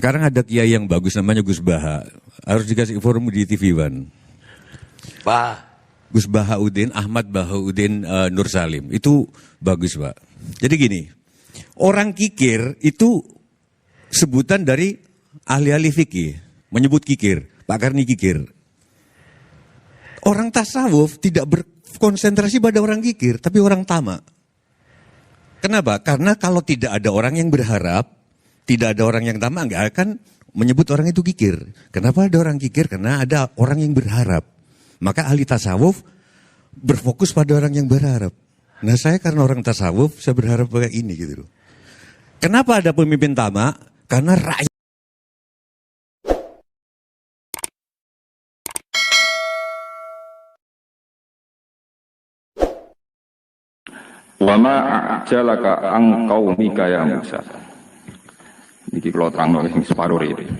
Sekarang ada kiai yang bagus namanya Gus Baha. Harus dikasih forum di TV One. Gus Bahaudin, Ahmad Bahaudin Nur Salim. Itu bagus, Pak. Jadi gini, orang kikir itu sebutan dari ahli-ahli fikih. Menyebut kikir, Pak Karni kikir. Orang tasawuf tidak berkonsentrasi pada orang kikir, tapi orang tamak. Kenapa? Karena kalau tidak ada orang yang berharap, tidak ada orang yang tamak, nggak akan menyebut orang itu kikir. Kenapa ada orang kikir? Karena ada orang yang berharap. Maka ahli tasawuf berfokus pada orang yang berharap. Nah saya karena orang tasawuf, saya berharap kayak ini gitu loh. Kenapa ada pemimpin tamak? Karena rakyat. Wama ajalaka ang qaumika ya Musa. Niki kula terangno sing separo iki.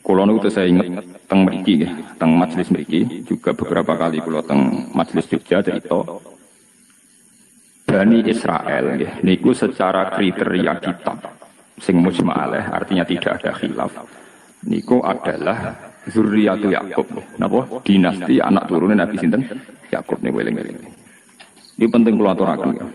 Kula niku saya ingat teng mriki nggih, teng majelis mriki juga beberapa kali kula teng majelis Jogja cerita Bani Israel nggih niku secara kriteria kitab sing mujma'alah artinya tidak ada khilaf. Niku adalah zurriyatu Yakub. Napa? Dinasti anak turune Nabi sinten? Yakub niku eling-eling. Ini penting kula aturaken ya.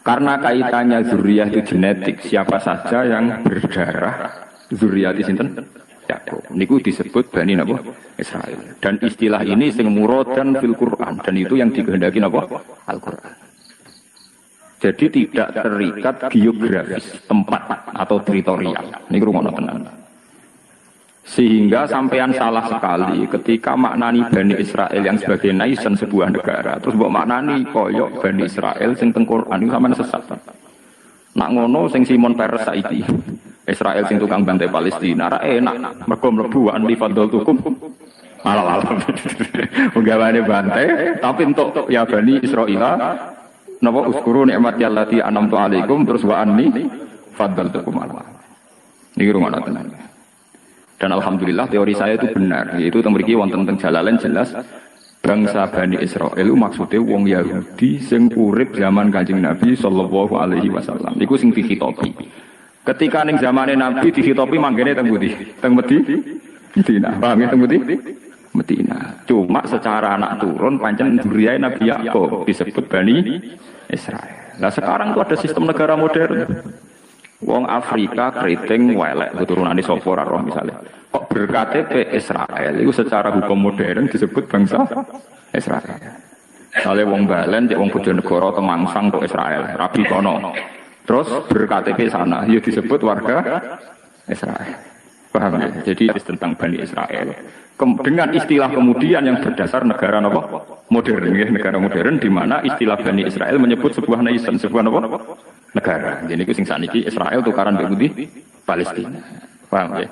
Karena kaitannya zuriyah itu genetik, siapa saja yang berdarah zuriyati sinten? Yakub. Niku disebut Bani napa? Israel. Dan istilah ini sing muradan fil Quran dan itu yang dikehendaki napa? Al-Qur'an. Jadi tidak terikat geografis tempat atau teritorial. Niku rungono tenan. Sehingga sampean salah sekali ketika maknani Bani Israel yang sebagai nation sebuah negara. Terus mbok maknani koyok Bani Israel sing teng Quran niku sampean sesat. Nak ngono sing Simon Peres saiki Israel sing tukang bantai Palestina ra enak mergo mlebu an li fadltukum malah penggawane bantai tapi entuk ya Bani Israil napa uskuru nikmati allati an'amtu alaikum terus wa anni fadltukum malah niki rumono tenan. Dan alhamdulillah teori saya itu benar, yaitu teng mriki wonten teng Jalalain jelas bangsa Bani Israel itu maksudnya wong Yahudi sing urip zaman Kanjeng Nabi sallallahu alaihi wasallam. Iku sing dikhitopi. Ketika ning zamane Nabi dikhitopi manggene teng pundi? Teng Medina. Paham ya teng pundi? Medina. Cuma secara anak turun pancen dzurriyyah Nabi Yakub disebut Bani Israel. Nah sekarang itu ada sistem negara modern. Wong Afrika keriting welek keturunane sapa ra roh misale. Kok berKTP Israel itu secara hukum modern disebut bangsa Israel. Misale wong Balen cek wong Bojonegoro teng Mangsang tok Israel, rabi kono. Terus berKTP sana ya disebut warga Israel. Paham ya? Jadi tentang Bani Israel. Dengan istilah kemudian yang berdasar negara napa? Modern ya, negara modern di mana istilah Bani Israel menyebut sebuah nation, sebuah napa? Negara. Jadi ku sing sakniki Israel tukaran mbek pundi? Palestina. Paham ya?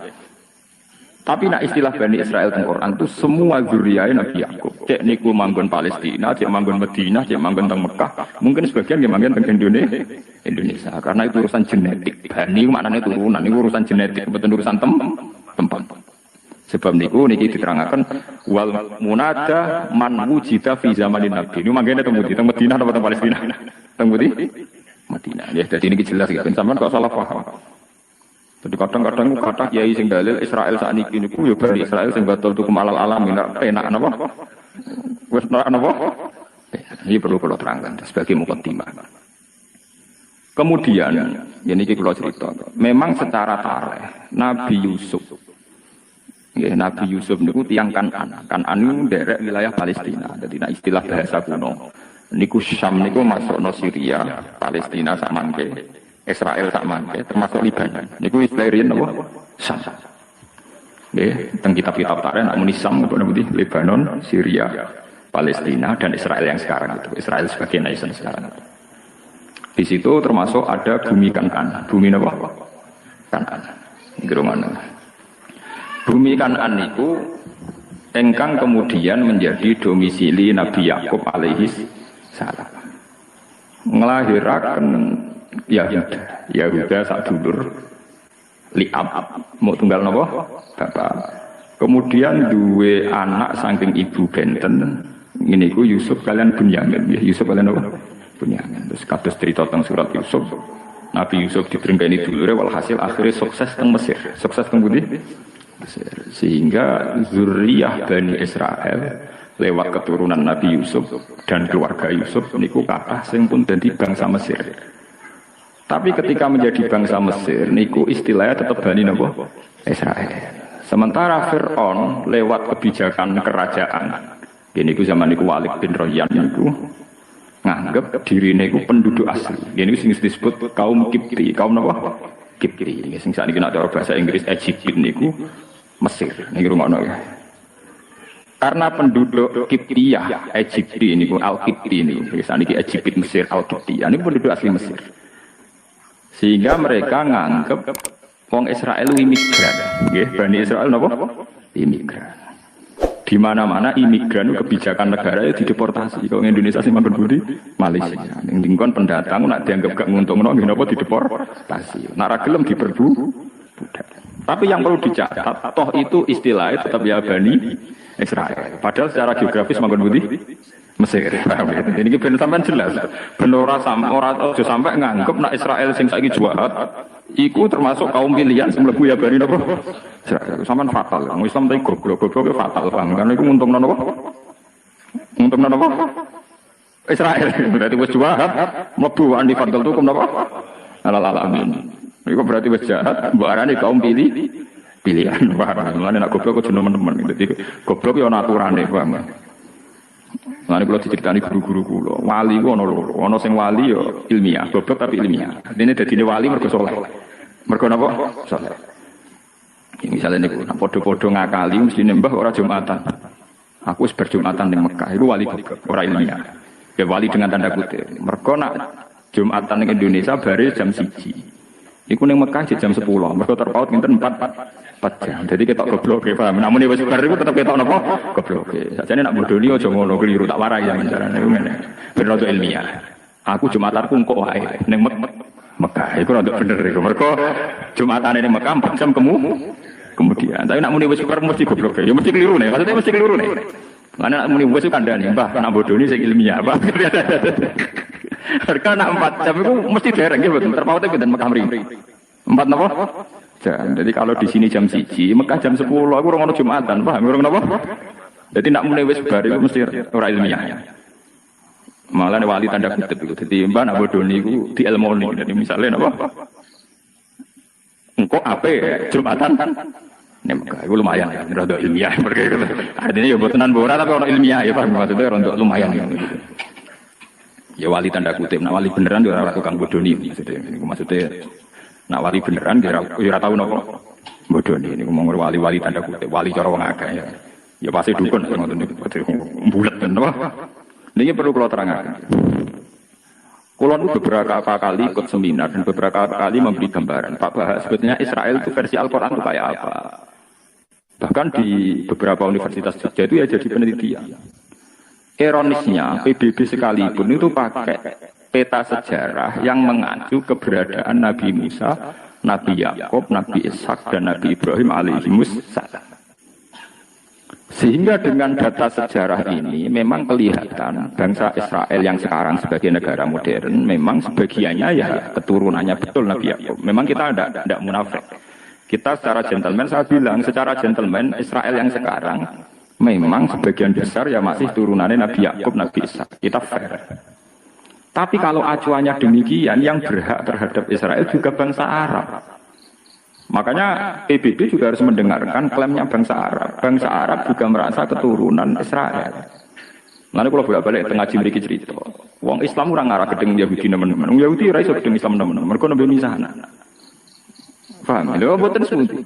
Tapi nak istilah Bani Israel teng Quran itu semua zuriyae Nabi Yakub. Cek niku manggon Palestina, cek manggon Madinah, cek manggon teng Mekah. Mungkin sebagian nggih manggon teng Indonesia. Karena itu urusan genetik. Bani maknane turunan, niku urusan genetik, betul urusan tempat. Sebab niku niki diterangaken wal munada man wujida fi zamanin Nabi. Niku mangkene teng Madinah atau teng Palestina? Teng Madinah. Ya, jadi ini jelas ya. Sampeyan kok salah paham. Jadi kadang-kadang kata kiai sing dalil Israel sakniki niku ya Bani Israel sing batal tukum alal alamin. Enak napa? Wis napa? Ini perlu kula terangkan sebagai mukaddimah. Kemudian, ini kula cerita. Memang secara tarikh Nabi Yusuf ya, Nabi Yusuf niku tiyang Kan'an niku nderek wilayah Palestina. Jadi nah istilah bahasa kuno niku Syam niku masukno Syria, Palestina sak mangke, Israel sak mangke, termasuk Libanon. Niku istilah riyen napa? Syam. Nggih, teng kitab-kitab tarikh nek muni Syam niku napa Lebanon, Syria, Palestina dan Israel yang sekarang itu. Israel sebagai nation sekarang. Di situ termasuk ada bumi Kan'an. Bumi napa? Kan'an. Iki rumana. Bumi Kan'an niku engkang kemudian menjadi domisili Nabi Yakub alaihi salam. Ngelahiraken Yahuda sak dulur Li'ab mau tunggal napa? Bapak. Kemudian duwe anak saking ibu benten niku Yusuf kalian Bunyamin. Yusuf kalian napa? Bunyamin. Terus kados cerita teng surat Yusuf Nabi Yusuf diberengkeni dulure walhasil akhirnya sukses teng Mesir. Sukses teng pundi? Mesir. Sehingga zuriyah Bani Israel lewat keturunan Nabi Yusuf dan keluarga Yusuf niku kathah sing pun dadi bangsa Mesir. Tapi ketika menjadi bangsa Mesir niku istilahnya tetap Bani napa? Israel. Sementara Fir'aun lewat kebijakan kerajaan. Ini ku zaman niku Walid bin Royan niku nganggep dirine iku penduduk asli. Ini sing disebut kaum Kipti. Kaum napa? Kipti. Sing sakniki nek cara bahasa Inggris Egypt niku Mesir. Niki rumakno ya. Karena penduduk Kiptiyah Egypti niku Al-Kipti niku. Sakniki Egypt Mesir Al-Kiptiyah niku penduduk asli Mesir. Sehingga mereka nganggep wong Israel imigran. Nggih, Bani Israel napa? Imigran. Di mana-mana imigran kebijakan negara itu dideportasi. Kalau Indonesia sih manggon budi Malaysia. Ning dingkon pendatang nak dianggap gak nguntungno nggih napa dideportasi. Nak ra gelem budak. Tapi yang perlu dicatat, toh itu istilahnya tetap ya Bani Israel. Padahal secara geografis manggon budi Mesir. Ini ben sampean jelas. Ben ora sampai nganggep nak Israel sing saiki jahat iku termasuk kaum pilihan sing mlebu ya Bani napa? Israel. Sampean fatal. Wong Islam teh goblok fatal paham. Karena iku nguntungno napa? Nguntungno napa? Israel. Berarti wis jahat mlebu andi fadl tukum napa? Alal alamin. Iku berarti wis jahat mbok arani kaum pilihan. Paham. Lan nek goblok kok jeneng temen. Dadi goblok ya ana aturane, paham. Mane kula diceritani guru-guru kula, wali ku ana loro. Ana sing wali ya ilmiah, goblok tapi ilmiah. Dene dadine wali mergo saleh. Mergo napa? Saleh. Ya misale niku padha-padha ngakali mesti mbah ora Jumatan. Aku wis berjumatan ning Mekah, iku wali goblok, ora ilmiah. Ya wali dengan tanda kutip. Mergo nak Jumatan ning Indonesia bare jam 1. Iku ning Mekah jam 10. Mergo terpaut nginten 4 jam. Jadi ketok goblok e paham. Namun wis bar iku tetep ketok napa? Goblok e. Sakjane nak bodoni aja ngono keliru tak warai ya carane ngene. Ben rada ilmiah. Aku Jumatanku engko wae ning Mekah. Iku rada bener iku. Mergo Jumatane ning Mekah 4 jam kemudian. Tapi nak muni wis bar mesti goblok e. Ya mesti keliru nih. Maksudnya mesti keliru nih. Lan nak muni wis kandhane, Mbah, nak bodoni sing ilmiah, Pak. Harga nak 4 jam iku mesti dereng nggih mboten. Terpaute pinten Mekah mriki. 4 napa? Jam. Jadi kalau di sini jam 1, Mekah jam 10, aku ora ono Jumatan, paham ora napa? Jadi nak muni wis bar iku mesti ora ilmiah. Malah wali tanda kutip iku. Dadi mbah nak bodoni iku dielmoni. Jadi misale napa? Engko ape Jumatan kan? Nek Mekah iku lumayan ya, rada ilmiah mergo itu. Artinya ya botenan ora tapi ono ilmiah ya, paham maksudnya rada lumayan gitu. Ya wali tanda kutip, nak wali beneran ya ora tukang bodoni maksudnya. Niku maksudnya nak wali beneran kira ora tau napa bodoni niku mung wali-wali tanda kutip, wali cara wong akeh ya. Ya pasti dukun ngoten niku bulet napa. Niki perlu kula terangaken. Kula beberapa kali ikut seminar dan beberapa kali memberi gambaran. Pak bahas sebetulnya Israel itu versi Al-Qur'an itu kayak apa. Bahkan di beberapa universitas Jogja itu ya jadi penelitian. Ironisnya PBB sekalipun itu pakai peta sejarah yang mengacu keberadaan Nabi Musa, Nabi Yakub, Nabi Ishak dan Nabi Ibrahim alaihimussalam. Sehingga dengan data sejarah ini memang kelihatan bangsa Israel yang sekarang sebagai negara modern memang sebagiannya ya keturunannya betul Nabi Yakub. Memang kita tidak munafik. Kita secara gentleman, saya bilang secara gentleman Israel yang sekarang memang sebagian besar ya masih turunannya Nabi Yakub, Nabi Ishak. Kita fair. Tapi kalau acuannya demikian, yang berhak terhadap Israel juga bangsa Arab. Makanya PBB juga harus mendengarkan klaimnya bangsa Arab. Bangsa Arab juga merasa keturunan Israel. Lalu kalau bolak-balik tengah mriki cerita, wong Islam orang ngarah gedeng Yahudi nemen-nemen. Wong Yahudi ora iso gedeng Islam nemen-nemen. Mergo nembe misahna. Paham? Lha mboten sepundi.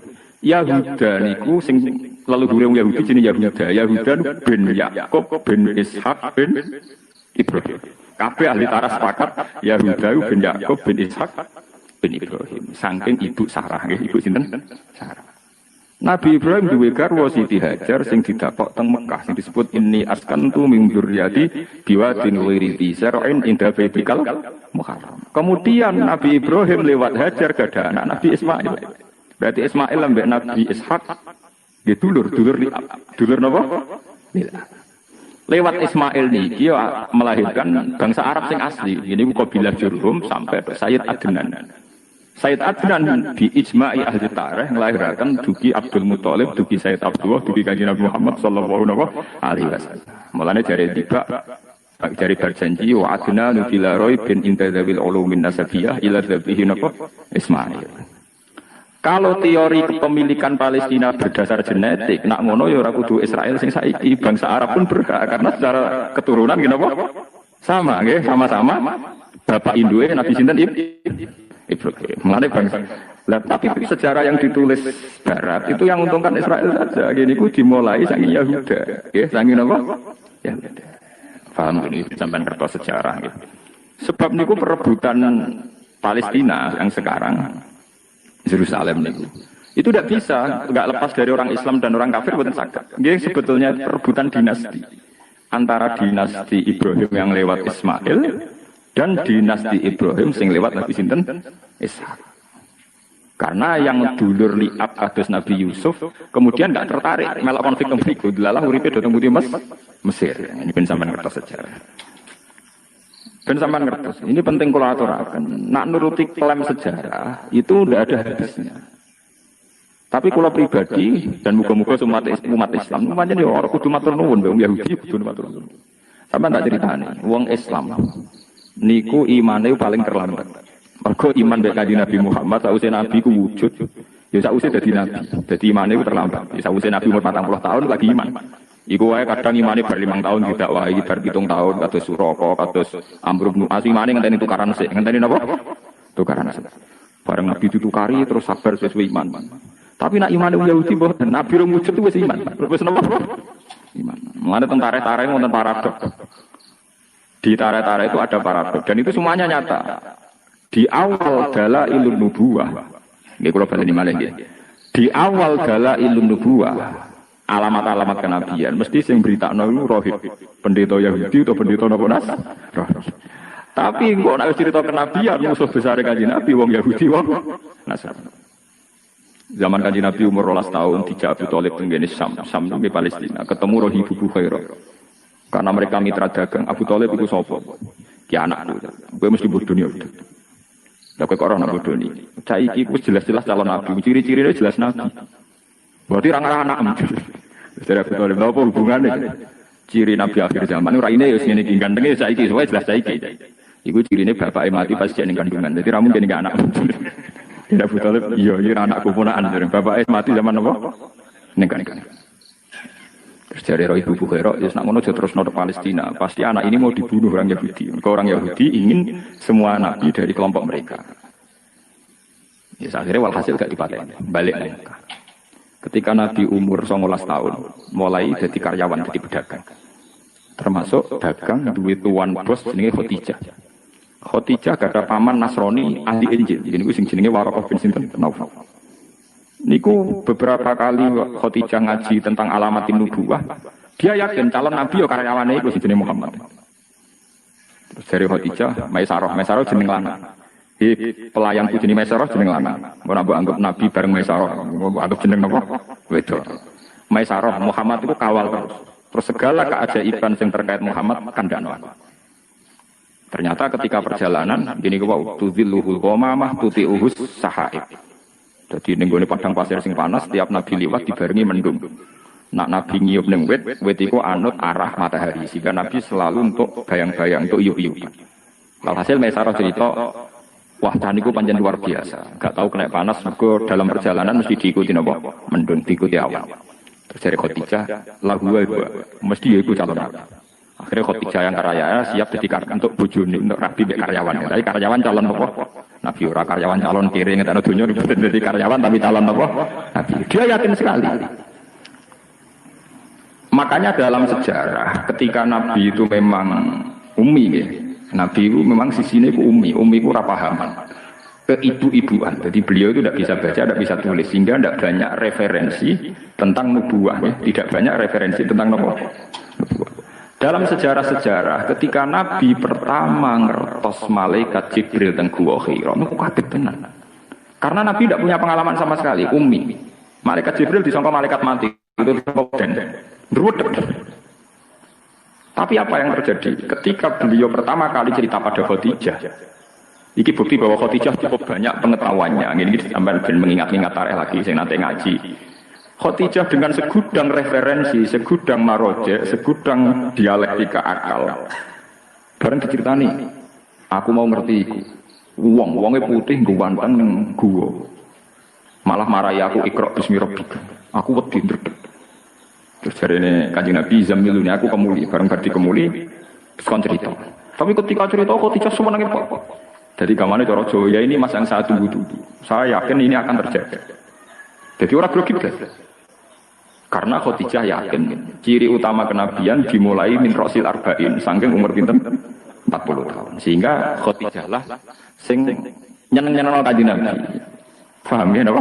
Yahuda niku sing leluhure wong Yahudi jenenge Yahuda. Yahuda bin Yakub bin Ishak bin Ibrahim. Kabeh ahli tarikh sepakat Yahuda bin Yakub bin Ishak bin Ibrahim. Saking ibu Sarah nggih, ibu sinten? Sarah. Nabi Ibrahim duwe garwa Siti Hajar sing didapok teng Mekah sing disebut inni askantu min dzurriyyati biwadin ghairi dzar'in inda baitikal muharram. Kemudian Nabi Ibrahim lewat Hajar gada anak Nabi Ismail. Berarti Ismail ambek Nabi Ishak nggih dulur napa? Lewat Ismail niki melahirkan bangsa Arab sing asli. Ini kabilah Jurhum sampai Sayyid Adnan. Sayyid Adnan bi ijma'i ahli tarikh nglahiraken dugi Abdul Muthalib, dugi Sayyid Abdullah, dugi Kanjeng Nabi Muhammad sallallahu alaihi wasallam. Mulane jare tiba dari berjanji wa Adnan bila roy bin intadzabil ulumin nasabiyah ila dzabihi napa Ismail. Kalau teori kepemilikan Palestina berdasar genetik, nak ngono ya ora kudu Israel sing saiki, bangsa Arab pun berhak karena secara keturunan napa? Sama nggih, sama-sama bapak induke Nabi sinten Ibrahim. Mengenai bangsa. Tapi sejarah yang ditulis Barat itu yang untungkan Israel saja. Gini ku dimulai saking Yahuda, ya, saking apa? Yahuda. Paham ini sampai kertas sejarah. Gitu. Sebab niku perebutan Palestina yang sekarang Yerusalem niku. Itu tidak bisa, nggak lepas dari orang Islam dan orang kafir betul saged. Dia sebetulnya perebutan dinasti antara dinasti Ibrahim yang lewat Ismail dan dinasti Ibrahim sing lewat Nabi sinten Ishak. Karena yang dulur liab kados Nabi Yusuf kemudian enggak tertarik melok konflik dilalah uripe dhateng putih Mesir. Ini ben sampean ngertos sejarah. Ben sampean ngertos. Ini penting kula aturaken. Nak nuruti klaim sejarah itu ndak ada habisnya. Tapi kula pribadi dan muga-muga umat Islam pancen yo ora kudu matur nuwun wong Yahudi kudu matur nuwun. Sampeyan tak critani, wong Islam niku imane paling terlambat. Mergo iman mek Kanjeng Nabi Muhammad sausé Nabi ku wujud, ya sausé dadi nabi. Dadi imane ku terlambat. Ya sausé Nabi umur 40 tahun lagi iman. Iku wae kadang imane bar 5 tahun didakwahi, bar 7 tahun kados Suraka, kados Amr bin As imane ngenteni tukaran sik. Ngenteni napa? Tukaran sik. Bareng Nabi ditukari terus sabar sesuai iman. Tapi nak imane Yahudi mboten, Nabi rung wujud wis iman. Wis napa? Iman. Mulane tentara-tentara wonten paradok. Di tara-tara itu ada paradok dan itu semuanya nyata. Di awal dalailun nubuwah. Nggih kula baleni malih nggih. Di awal dalailun nubuwah, alamat-alamat kenabian mesti sing beritakno iku rohib. Pendeta Yahudi atau pendeta napa nas? Tapi kok nek cerita kenabian musuh besar Kanjeng Nabi wong Yahudi wong Nasrani. Zaman Kanjeng Nabi umur 12 tahun dijak Abu Thalib tenggene Syam di Palestina, ketemu Rohib Bukhairah. Karena mereka mitra dagang, Abu Thalib itu sapa? Ki anakku. Kowe mesti bodoh dunia. Lah kowe kok ora bodoh ni. Saiki ku jelas-jelas calon nabi, ciri-cirine jelas nabi. Berarti ra anak. Dari Abu Thalib apa hubungane? Ciri nabi akhir zaman ora ini ya ngene iki gantenge saiki, soalnya jelas saiki. Iku cirine bapake mati pas jek ning kandungan. Dadi ra mungkin gak anak. Tidak Abu Thalib, iya anakku ponakan. Bapake mati zaman apa? Ning kandungan. Terus dari Roh Ibu Bukhairah, ya nak ngono terus nodok Palestina. Pasti anak ini mau dibunuh orang Yahudi. Orang Yahudi ingin semua nabi dari kelompok mereka. Ya akhirnya walhasil gak dipateni. Balik nih. Ketika Nabi umur 19 tahun, mulai jadi karyawan, jadi pedagang. Termasuk dagang duit tuan bos jenenge Khadijah. Khadijah gak ada paman Nasrani ahli Injil. Jadi niku sing jenenge Waraqah bin Naufal. Niku beberapa kali Khadijah ngaji tentang alamatin nubuwah. Dia yakin calon nabi ya karyawane iku jenenge Muhammad. Terus dari Khadijah, Maisarah jeneng lanang. Pelayanku jeneng Maisarah jeneng lanang. Ora mbok anggap nabi bareng Maisarah, mbok anggap jeneng napa? Wedok. Maisarah Muhammad itu kawal terus. Terus segala keajaiban yang terkait Muhammad kandhakno. Ternyata ketika perjalanan gini kok tudzilluhul qamamah tuti'uhus sahaib. Jadi ning gone padang pasir sing panas, setiap nabi liwat dibarengi mendung. Nak nabi ngiyup ning wit iku anut arah matahari, sehingga nabi selalu untuk bayang-bayang, untuk iyup-iyupan. Walhasil Maisarah cerita, wah niku pancen luar biasa. Gak tahu kena panas, mergo dalam perjalanan mesti diikuti napa? Mendung, diikuti awan. Terus dari Khadijah, lahu mesti iku calon nabi. Akhirnya Khadijah yang kaya siap jadi untuk bojone, untuk rabi karyawan. Tapi karyawan calon apa? Nabi ora karyawan calon kiri ngetane donya jadi karyawan tapi calon apa? Nabi. Dia yakin sekali. Makanya dalam sejarah ketika Nabi itu memang ummi ya. Nabi itu memang sisinya itu ummi itu ora pahaman. Keibu-ibuan. Jadi beliau itu tidak bisa baca, tidak bisa tulis sehingga tidak banyak referensi tentang nubuwah ya. Tidak banyak referensi tentang nubuwah. Dalam sejarah-sejarah ketika Nabi pertama ngertos malaikat Jibril teng Gua Hira, niku kaget tenan. Karena Nabi tidak punya pengalaman sama sekali, ummi. Malaikat Jibril disangka malaikat mati, itu dan ruwet. Tapi apa yang terjadi? Ketika beliau pertama kali cerita pada Khadijah, Iki bukti bahwa Khadijah cukup banyak pengetahuannya. Ini sampai mengingat-ingat tarikh lagi saya nanti ngaji. Khadijah dengan segudang referensi, segudang maroje, segudang dialektika akal. Bareng diceritani, aku mau ngerti iku. Wongnya putih ganteng ning guwa. Malah marahi aku Iqra bismi rabbika. Aku wedi ndredeg. Terus jarene Kanjeng Nabi zamilune aku kemuli, bareng berarti kemuli terus kon cerita. Tapi ketika cerita Khadijah semenenge kok. Jadi kamane cara Jawa ya ini mas yang saya tunggu-tunggu. Saya yakin ini akan terjadi. Jadi orang grogi belas. Karena Khadijah yakin ciri utama kenabian dimulai min rosil arba'in saking umur pinten 40 tahun. Sehingga Khadijah lah sing nyeneng-nyeneng Kanjeng Nabi. Paham ya napa?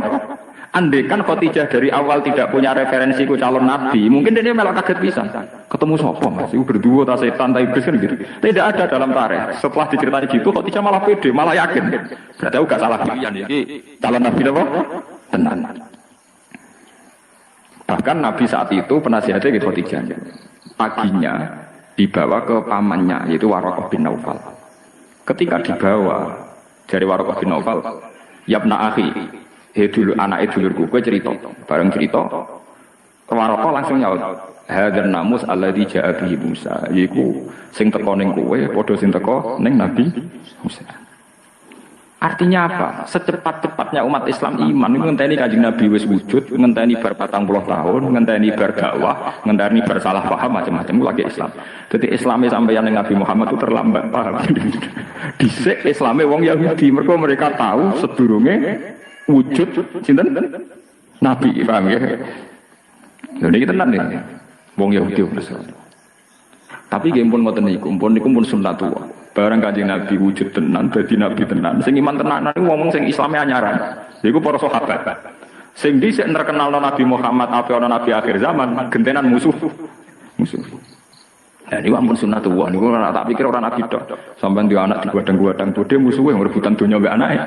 Andai kan Khadijah dari awal tidak punya referensi ku calon nabi, mungkin dia malah kaget pisan. Ketemu sapa Mas? Iku berdua ta setan ta iblis kan gitu. Tidak ada dalam tarikh. Setelah diceritain gitu Khadijah malah pede, malah yakin. Berarti aku gak salah pilihan iki calon nabi apa? Tenan. Bahkan Nabi saat itu penasihatnya gitu Khadijah. Paginya dibawa ke pamannya yaitu Waraqah bin Naufal. Ketika dibawa dari Waraqah bin Naufal, "Yabna akhi, dulu anak dulurku, gue cerita, bareng cerita, Waraqah langsung nyaut, hadzal namus alladzi ja'a bihi Musa, yaiku sing teko ning kowe, padha sing teko ning Nabi Musa." Artinya apa? Secepat-cepatnya umat Islam iman, ngenteni Kanjeng Nabi wis wujud, ngenteni bar 40 tahun, ngenteni bar dakwah, ngenteni bar salah paham macam-macam lagi Islam. Jadi Islamnya sampeyan ning Nabi Muhammad itu terlambat paham. Dhisik Islame wong Yahudi, mereka tahu sedurunge wujud sinten Nabi, paham ya? Lha niki tenan nih. Wong Yahudi tapi nggih pun ngoten niku, pun sunnatullah. Barang Kanjeng Nabi wujud tenan, dadi nabi tenan. Sing iman tenanan niku ngomong sing Islame anyaran. Iku para sahabat. Sing dhisik terkenalno Nabi Muhammad apa ana nabi akhir zaman, gentenan musuh. Nah niku ampun sunnatullah niku ora tak pikir ora nabi tok. Sampeyan dia anak digodang-godang bodhe musuhe rebutan donya mbek anake.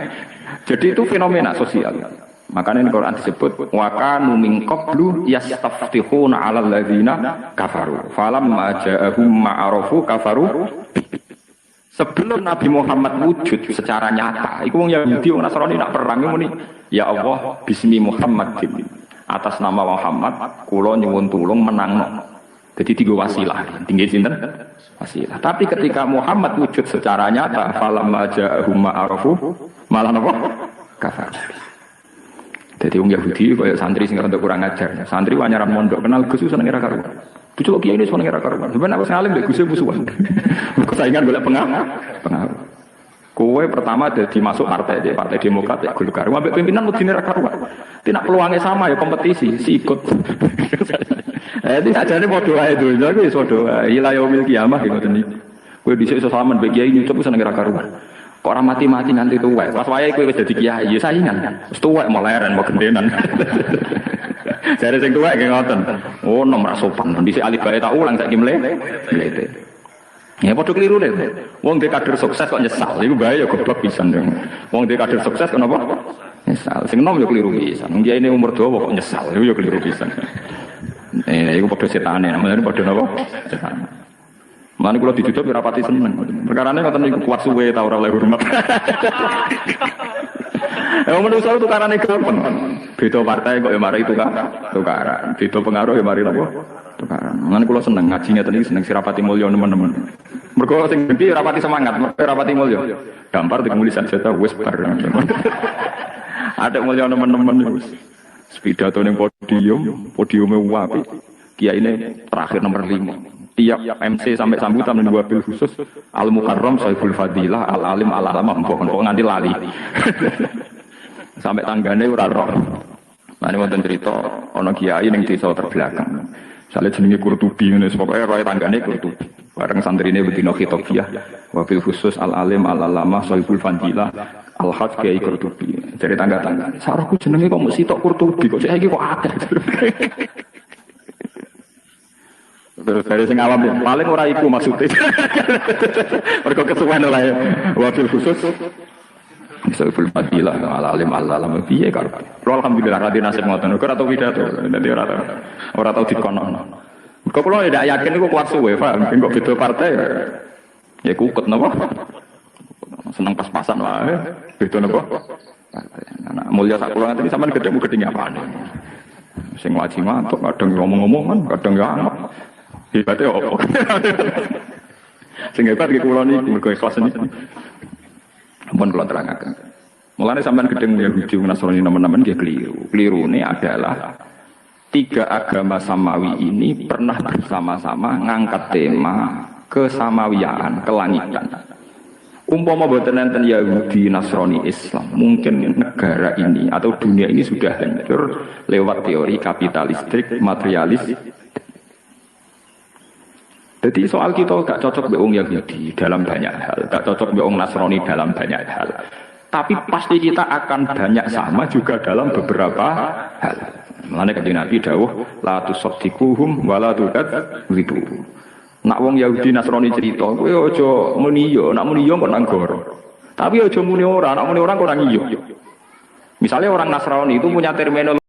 Jadi itu fenomena sosial. Makanya di Quran disebut wa kanu min qablu yastaftihuna 'alal ladzina kafaru. Falamma ja'ahum ma'arafu kafaru. Sebelum Nabi Muhammad wujud secara nyata, iku wong Yahudi wong Nasrani nak perang muni, ya Allah bismi Muhammadin. Atas nama Muhammad kula nyuwun tulung menangno. Jadi tiga wasilah, tinggi sinten? Wasilah. Tapi ketika Muhammad wujud secara nyata, falamma ja'ahum ma'arafu malah napa? Kafar. Jadi orang Yahudi kayak santri sing rada kurang ajar. Santri wanyaran mondok kenal Gus seneng ora karo. Cucuk kiai ini seneng ora karo. Sebenarnya aku ngalim mbek Gus musuhan. Saingan golek pengaruh. Kowe pertama dadi masuk partai Demokrat ya Golkar. Ambek pimpinan mudine ra karuan. Tidak peluangnya sama ya kompetisi, si ikut. Itu sajane padha wae donya kuwi padha wae. Ila yaumil kiamah ngoten niku. Kowe dhisik iso salaman mbek kiai nyucuk seneng ora karuan. Orang mati-mati nganti tuwek. Pas wayahe kowe wis dadi kiai, ya saingan. Wis tuwek mau leren mau gendenan. Jare sing tuwek nggih ngoten. Oh, nom ra sopan. Dhisik alih bae tak ulang saiki mlete. Ya padha keliru deh. Wong dhek kader sukses kok nyesal. Iku bahaya goblok pisan. Wong dhek kader sukses kenapa? Nyesal. Sing nom yo keliru pisan. Wong kiai ini umur dawa kok nyesal. Iku yo keliru pisan. Iku padha setane. Namanya padha napa? Setan. Mana kalau ditutup rapati seneng. Perkarane ngoten niku kuat suwe ta ora oleh hormat. Menurut saya tukarane gampang. Beda partai kok ya mari tukaran. Beda pengaruh ya mari napa? Tukaran. Mana kalau seneng ngaji ngeten iki seneng sirapati mulya teman-teman. Mergo sing gede rapati semangat, rapati mulya. Gampar dimuli saja wis bar. Ada mulya teman-teman niku. Pidato ning podiume apik. Kiyaine terakhir nomor 5. Tiap MC sampai sambutan dan wabil khusus Al-Mukarram Saiful Fadilah Al-Alim Al-Alama mbok nganti lali. Sampai tanggane ora roh. Nah ini wonten cerita ana kiai ning desa terbelakang. Sale jenenge Qurtubi ngene pokoke roe tanggane Qurtubi. Bareng santrine bedino khitobiyah wabil khusus Al-Alim Al-Alama Saiful Fadilah Al-Hajj Kiai Qurtubi. Dari tangga-tangga. Sarahku jenenge kok mung sitok Qurtubi kok saiki kok akeh. Terus dari sing awam paling ora iku maksudnya. Mergo kesuwen ora ya. Wabil khusus Saiful Fadilah Al-Alim Al-Alam piye karo. Alhamdulillah ra dinasib ngoten. Ora tau pidato. Dadi ora tau dikono. Mergo kula ndak yakin iku kuat suwe, Pak. Mungkin kok beda partai ya kuket napa. seneng pas-pasan wae. Beda napa? Anak mulya sak kula ngene sampean gedhe apane. Sing ngaji mantuk kadang ngomong-ngomong kan, kadang ya anggap. Hebate opo? Sing hebat iki kula niki mergo ikhlas niki. Ampun kula terangaken. Mulane sampean gedeng Yahudi Nasrani teman-teman nggih keliru. Kelirune adalah tiga agama samawi ini pernah bersama-sama ngangkat tema kesamawiyaan, kelangitan. Umpama boten enten Yahudi, Nasrani, Islam, mungkin negara ini atau dunia ini sudah hancur lewat teori kapitalistik, materialis. Jadi soal kita gak cocok be wong Yahudi dalam banyak hal, gak cocok be wong Nasrani dalam banyak hal. Tapi pasti kita akan banyak sama juga dalam beberapa hal. Mulane kanjeng Nabi dawuh la tusaddiquhum wa la tukadzibuhum. Nak wong Yahudi Nasrani cerita, kowe aja muni yo, nak muni yo kok nanggoro. Tapi aja muni ora, nak muni ora kok nang iyo. Misalnya orang Nasrani itu punya terminologi